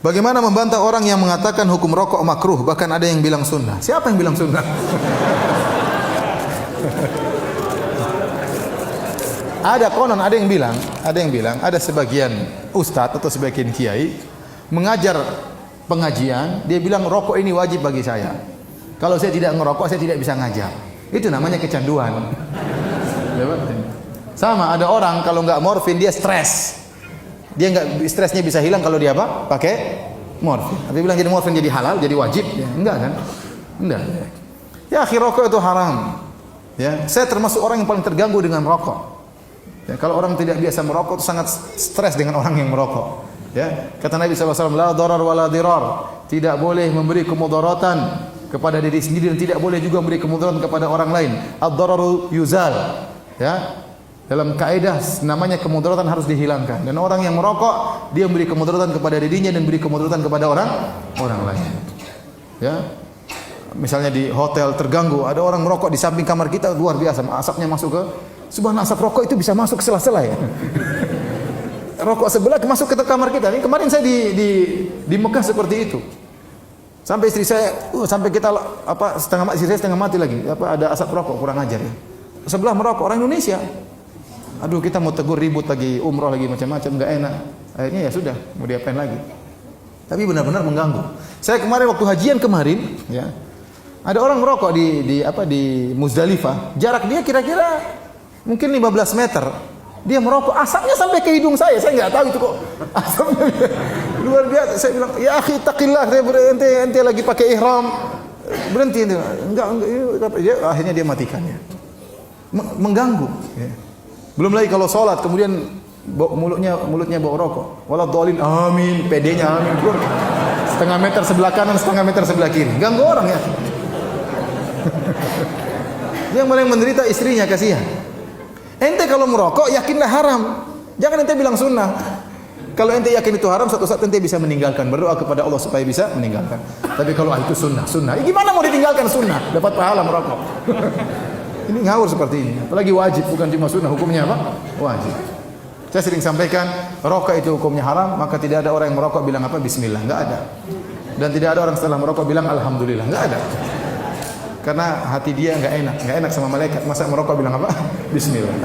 Bagaimana membantah orang yang mengatakan hukum rokok makruh, bahkan ada yang bilang sunnah? Siapa yang bilang sunnah? Ada konon, ada yang bilang, ada sebagian ustadz atau sebagian kiai mengajar pengajian, dia bilang rokok ini wajib bagi saya. Kalau saya tidak ngerokok, saya tidak bisa ngajar. Itu namanya kecanduan. Sama, ada orang kalau nggak morfin dia stres. Dia nggak, stresnya bisa hilang kalau dia apa? Pakai morfin. Tapi bilang jadi morfin jadi halal, jadi wajib? Ya, enggak kan? Enggak. Ya, akhir rokok itu haram. Ya, saya termasuk orang yang paling terganggu dengan rokok. Ya, kalau orang tidak biasa merokok itu sangat stres dengan orang yang merokok. Ya, kata Nabi SAW, la darar wa la dirar. Tidak boleh memberi kemudaratan kepada diri sendiri dan tidak boleh juga memberi kemudaratan kepada orang lain. Ad-dararu yuzal. Ya, dalam kaidah namanya kemudaratan harus dihilangkan. Dan orang yang merokok dia memberi kemudaratan kepada dirinya dan beri kemudaratan kepada orang lain. Ya, misalnya di hotel terganggu, ada orang merokok di samping kamar kita, luar biasa, asapnya masuk ke subhanallah, asap rokok itu bisa masuk ke sela-sela ya. Rokok sebelah masuk ke kamar kita. Ini kemarin saya di Mekah seperti itu. Sampai istri saya, sampai kita istri saya setengah mati lagi. Ada asap rokok, kurang ajar ya. Sebelah merokok orang Indonesia. Aduh, kita mau tegur, ribut lagi, umroh lagi, macam-macam, enggak enak. Akhirnya ya sudah, mau diapain lagi. Tapi benar-benar mengganggu. Saya kemarin waktu hajian kemarin, ya, ada orang merokok di Muzdalifah. Jarak dia kira-kira mungkin 15 meter. Dia merokok, asapnya sampai ke hidung saya. Saya nggak tahu itu kok asapnya luar biasa. Saya bilang, ya akhi taqillah, ente lagi pakai ihram. Berhenti ente. Enggak, akhirnya dia matikannya. Mengganggu, ya. Belum lagi kalau sholat kemudian mulutnya bau rokok. Waladhdallin, amin, pedenya amin. Setengah meter sebelah kanan, setengah meter sebelah kiri. Ganggu orang ya. Yang paling menderita istrinya, kasihan. Ente kalau merokok yakinlah haram. Jangan ente bilang sunnah. Kalau ente yakin itu haram, satu saat ente bisa meninggalkan. Berdoa kepada Allah supaya bisa meninggalkan. Tapi kalau itu sunnah. Gimana mau ditinggalkan sunnah? Dapat pahala merokok. Ini ngawur seperti ini. Apalagi wajib, bukan cuma sunnah. Hukumnya apa? Wajib. Saya sering sampaikan, rokok itu hukumnya haram, maka tidak ada orang yang merokok bilang apa? Bismillah. Enggak ada. Dan tidak ada orang setelah merokok bilang alhamdulillah. Enggak ada. Karena hati dia enggak enak sama malaikat. Masa merokok bilang apa? Bismillah.